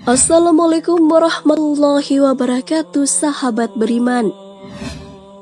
Assalamualaikum warahmatullahi wabarakatuh, sahabat beriman.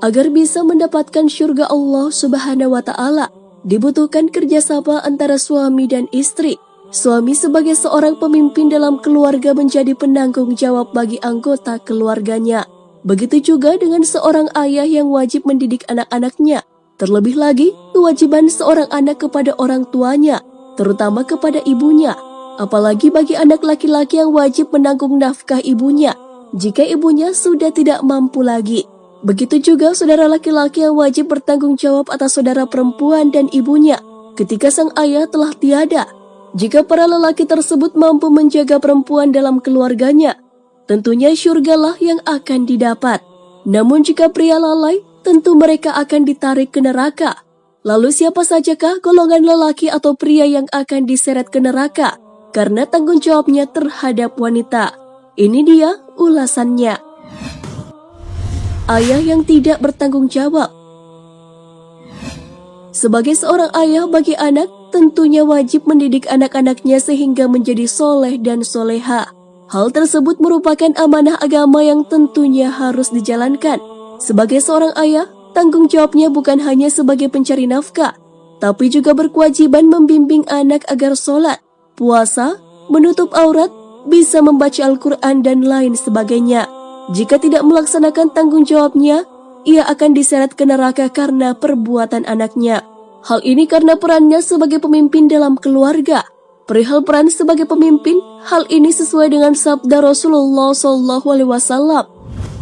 Agar bisa mendapatkan syurga Allah Subhanahu wa Ta'ala, dibutuhkan kerjasama antara suami dan istri. Suami sebagai seorang pemimpin dalam keluarga menjadi penanggung jawab bagi anggota keluarganya. Begitu juga dengan seorang ayah yang wajib mendidik anak-anaknya. Terlebih lagi, kewajiban seorang anak kepada orang tuanya, terutama kepada ibunya. Apalagi bagi anak laki-laki yang wajib menanggung nafkah ibunya jika ibunya sudah tidak mampu lagi. Begitu juga saudara laki-laki yang wajib bertanggung jawab atas saudara perempuan dan ibunya ketika sang ayah telah tiada. Jika para lelaki tersebut mampu menjaga perempuan dalam keluarganya, tentunya syurgalah yang akan didapat. Namun jika pria lalai, tentu mereka akan ditarik ke neraka. Lalu siapa sajakah golongan lelaki atau pria yang akan diseret ke neraka karena tanggung jawabnya terhadap wanita? Ini dia ulasannya. Ayah yang tidak bertanggung jawab. Sebagai seorang ayah bagi anak, tentunya wajib mendidik anak-anaknya sehingga menjadi soleh dan soleha. Hal tersebut merupakan amanah agama yang tentunya harus dijalankan. Sebagai seorang ayah, tanggung jawabnya bukan hanya sebagai pencari nafkah, tapi juga berkewajiban membimbing anak agar sholat, puasa, menutup aurat, bisa membaca Al-Quran dan lain sebagainya. Jika tidak melaksanakan tanggung jawabnya, ia akan diseret ke neraka karena perbuatan anaknya. Hal ini karena perannya sebagai pemimpin dalam keluarga. Perihal peran sebagai pemimpin, hal ini sesuai dengan sabda Rasulullah SAW.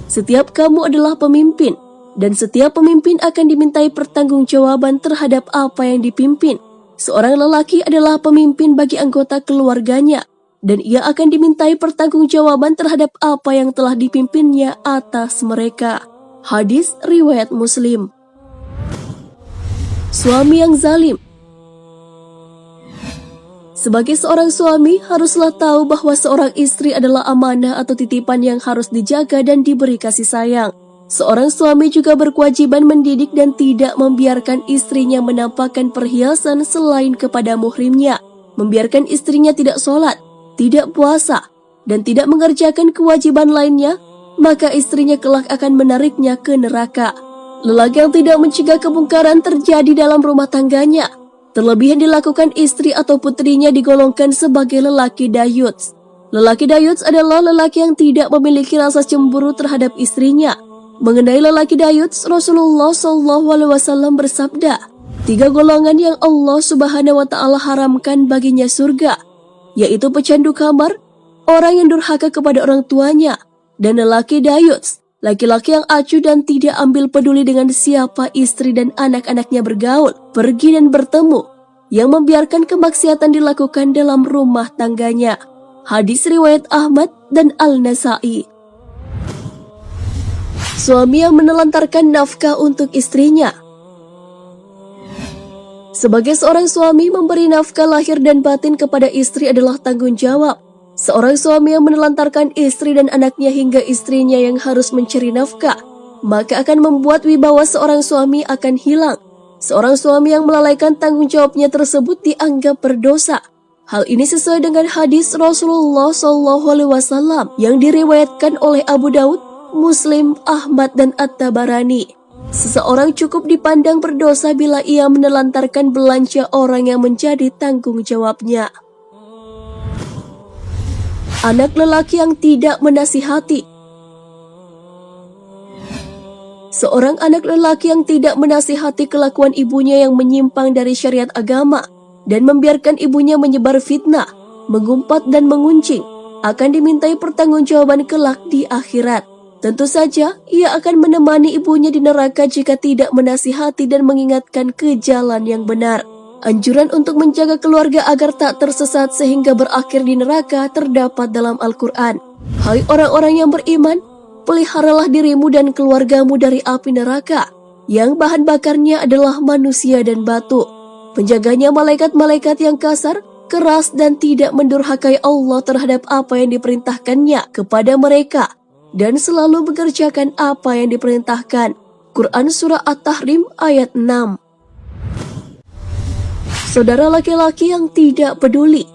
Setiap kamu adalah pemimpin, dan setiap pemimpin akan dimintai pertanggungjawaban terhadap apa yang dipimpin. Seorang lelaki adalah pemimpin bagi anggota keluarganya, dan ia akan dimintai pertanggungjawaban terhadap apa yang telah dipimpinnya atas mereka. Hadis riwayat Muslim. Suami yang zalim. Sebagai seorang suami, haruslah tahu bahwa seorang istri adalah amanah atau titipan yang harus dijaga dan diberi kasih sayang. Seorang suami juga berkewajiban mendidik dan tidak membiarkan istrinya menampakkan perhiasan selain kepada muhrimnya, membiarkan istrinya tidak sholat, tidak puasa, dan tidak mengerjakan kewajiban lainnya, maka istrinya kelak akan menariknya ke neraka. Lelaki yang tidak mencegah kemungkaran terjadi dalam rumah tangganya, terlebih yang dilakukan istri atau putrinya, digolongkan sebagai lelaki dayuts. Lelaki dayuts adalah lelaki yang tidak memiliki rasa cemburu terhadap istrinya. Mengenai lelaki dayuts, Rasulullah SAW bersabda, 3 golongan yang Allah Subhanahu wa Ta'ala haramkan baginya surga, yaitu pecandu kamar, orang yang durhaka kepada orang tuanya, dan lelaki dayuts, laki-laki yang acuh dan tidak ambil peduli dengan siapa istri dan anak-anaknya bergaul, pergi dan bertemu, yang membiarkan kemaksiatan dilakukan dalam rumah tangganya. Hadis riwayat Ahmad dan Al-Nasai. Suami yang menelantarkan nafkah untuk istrinya. Sebagai seorang suami, memberi nafkah lahir dan batin kepada istri adalah tanggung jawab. Seorang suami yang menelantarkan istri dan anaknya hingga istrinya yang harus mencari nafkah, maka akan membuat wibawa seorang suami akan hilang. Seorang suami yang melalaikan tanggung jawabnya tersebut dianggap berdosa. Hal ini sesuai dengan hadis Rasulullah SAW yang diriwayatkan oleh Abu Daud, Muslim, Ahmad, dan At-Tabarani. Seseorang cukup dipandang berdosa bila ia menelantarkan belanja orang yang menjadi tanggung jawabnya. Anak lelaki yang tidak menasihati. Seorang anak lelaki yang tidak menasihati kelakuan ibunya yang menyimpang dari syariat agama dan membiarkan ibunya menyebar fitnah, mengumpat dan menguncing, akan dimintai pertanggungjawaban kelak di akhirat. Tentu saja, ia akan menemani ibunya di neraka jika tidak menasihati dan mengingatkan ke jalan yang benar. Anjuran untuk menjaga keluarga agar tak tersesat sehingga berakhir di neraka terdapat dalam Al-Quran. Hai orang-orang yang beriman, peliharalah dirimu dan keluargamu dari api neraka, yang bahan bakarnya adalah manusia dan batu. Penjaganya malaikat-malaikat yang kasar, keras dan tidak mendurhakai Allah terhadap apa yang diperintahkannya kepada mereka, dan selalu mengerjakan apa yang diperintahkan. Quran Surah At-Tahrim ayat 6. Saudara laki-laki yang tidak peduli.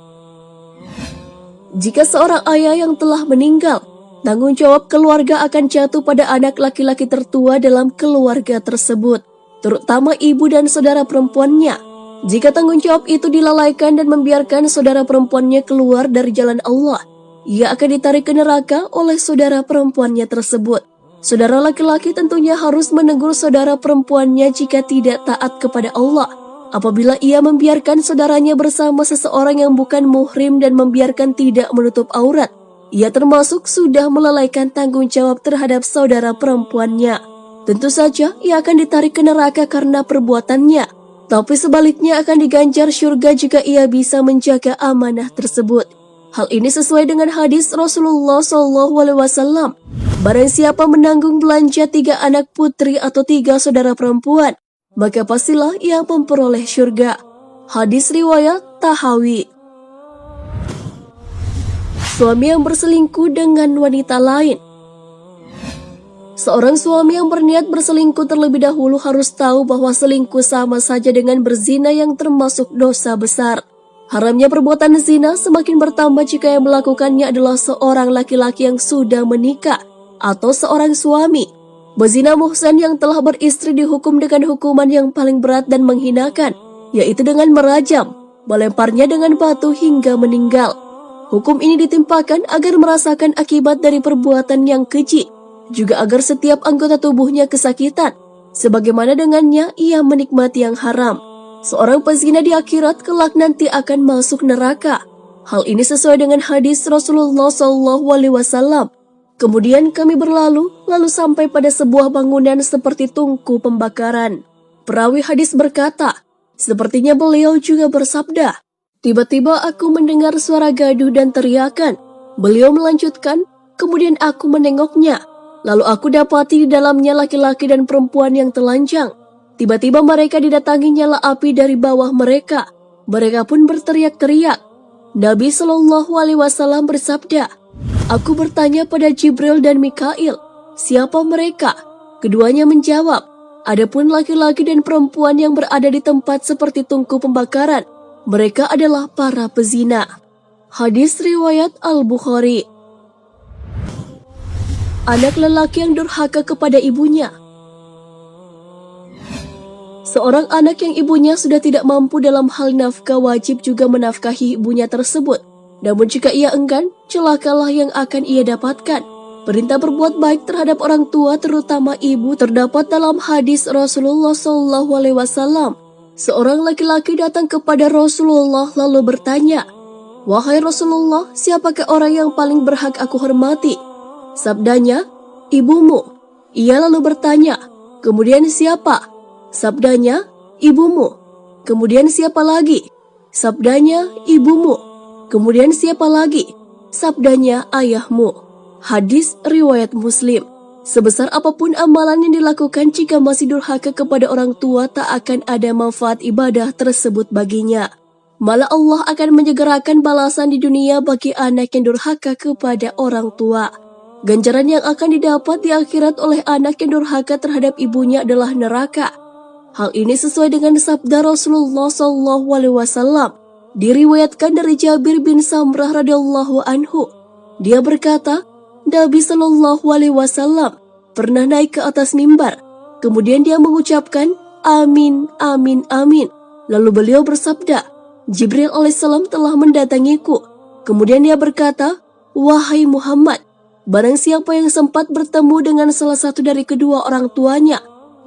Jika seorang ayah yang telah meninggal, tanggung jawab keluarga akan jatuh pada anak laki-laki tertua dalam keluarga tersebut, terutama ibu dan saudara perempuannya. Jika tanggung jawab itu dilalaikan dan membiarkan saudara perempuannya keluar dari jalan Allah, ia akan ditarik ke neraka oleh saudara perempuannya tersebut. Saudara laki-laki tentunya harus menegur saudara perempuannya jika tidak taat kepada Allah. Apabila ia membiarkan saudaranya bersama seseorang yang bukan muhrim dan membiarkan tidak menutup aurat, ia termasuk sudah melalaikan tanggung jawab terhadap saudara perempuannya. Tentu saja ia akan ditarik ke neraka karena perbuatannya, tapi sebaliknya akan diganjar syurga jika ia bisa menjaga amanah tersebut. Hal ini sesuai dengan hadis Rasulullah SAW. Barang siapa menanggung belanja 3 anak putri atau 3 saudara perempuan, maka pastilah ia memperoleh syurga. Hadis riwayat Tahawi. Suami yang berselingkuh dengan wanita lain. Seorang suami yang berniat berselingkuh terlebih dahulu harus tahu bahwa selingkuh sama saja dengan berzina yang termasuk dosa besar. Haramnya perbuatan zina semakin bertambah jika yang melakukannya adalah seorang laki-laki yang sudah menikah atau seorang suami. Bezina muhsan yang telah beristri dihukum dengan hukuman yang paling berat dan menghinakan, yaitu dengan merajam, melemparnya dengan batu hingga meninggal. Hukum ini ditimpakan agar merasakan akibat dari perbuatan yang keji, juga agar setiap anggota tubuhnya kesakitan, sebagaimana dengannya ia menikmati yang haram. Seorang pezina di akhirat kelak nanti akan masuk neraka. Hal ini sesuai dengan hadis Rasulullah SAW. Kemudian kami berlalu, lalu sampai pada sebuah bangunan seperti tungku pembakaran. Perawi hadis berkata, sepertinya beliau juga bersabda, tiba-tiba aku mendengar suara gaduh dan teriakan. Beliau melanjutkan, kemudian aku menengoknya. Lalu aku dapati di dalamnya laki-laki dan perempuan yang telanjang. Tiba-tiba mereka didatangi nyala api dari bawah mereka. Mereka pun berteriak-teriak. Nabi SAW bersabda, aku bertanya pada Jibril dan Mikail, siapa mereka? Keduanya menjawab, adapun laki-laki dan perempuan yang berada di tempat seperti tungku pembakaran, mereka adalah para pezina. Hadis riwayat Al-Bukhari. Anak lelaki yang durhaka kepada ibunya. Seorang anak yang ibunya sudah tidak mampu dalam hal nafkah wajib juga menafkahi ibunya tersebut. Namun jika ia enggan, celakalah yang akan ia dapatkan. Perintah berbuat baik terhadap orang tua terutama ibu terdapat dalam hadis Rasulullah SAW. Seorang laki-laki datang kepada Rasulullah lalu bertanya, wahai Rasulullah, siapakah orang yang paling berhak aku hormati? Sabdanya, ibumu. Ia lalu bertanya, kemudian siapa? Sabdanya, ibumu. Kemudian siapa lagi? Sabdanya, ibumu. Kemudian siapa lagi? Sabdanya, ayahmu. Hadis riwayat Muslim. Sebesar apapun amalan yang dilakukan jika masih durhaka kepada orang tua, tak akan ada manfaat ibadah tersebut baginya. Malah Allah akan menyegerakan balasan di dunia bagi anak yang durhaka kepada orang tua. Ganjaran yang akan didapat di akhirat oleh anak yang durhaka terhadap ibunya adalah neraka. Hal ini sesuai dengan sabda Rasulullah SAW. Diriwayatkan dari Jabir bin Samrah radhiyallahu anhu. Dia berkata, Nabi SAW pernah naik ke atas mimbar. Kemudian dia mengucapkan, amin, amin, amin. Lalu beliau bersabda, Jibril alaihissalam telah mendatangiku. Kemudian dia berkata, wahai Muhammad, barang siapa yang sempat bertemu dengan salah satu dari kedua orang tuanya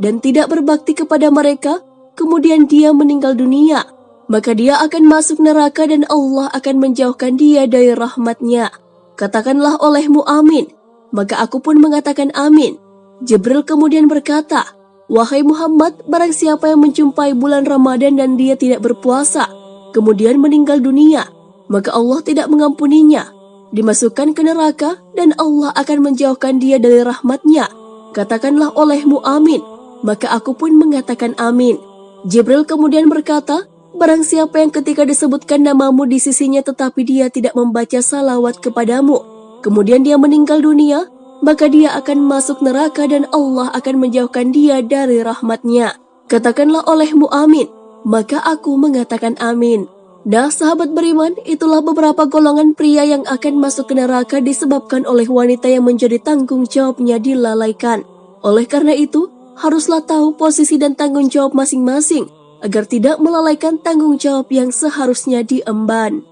dan tidak berbakti kepada mereka, kemudian dia meninggal dunia, maka dia akan masuk neraka dan Allah akan menjauhkan dia dari rahmatnya. Katakanlah olehmu amin. Maka aku pun mengatakan amin. Jibril kemudian berkata, wahai Muhammad, barang siapa yang menjumpai bulan Ramadan dan dia tidak berpuasa, kemudian meninggal dunia, maka Allah tidak mengampuninya, dimasukkan ke neraka dan Allah akan menjauhkan dia dari rahmatnya. Katakanlah olehmu amin. Maka aku pun mengatakan amin. Jibril kemudian berkata, barang siapa yang ketika disebutkan namamu di sisinya tetapi dia tidak membaca salawat kepadamu, kemudian dia meninggal dunia, maka dia akan masuk neraka dan Allah akan menjauhkan dia dari rahmatnya. Katakanlah olehmu amin. Maka aku mengatakan amin. Nah, sahabat beriman, itulah beberapa golongan pria yang akan masuk ke neraka disebabkan oleh wanita yang menjadi tanggung jawabnya dilalaikan. Oleh karena itu, haruslah tahu posisi dan tanggung jawab masing-masing agar tidak melalaikan tanggung jawab yang seharusnya diemban.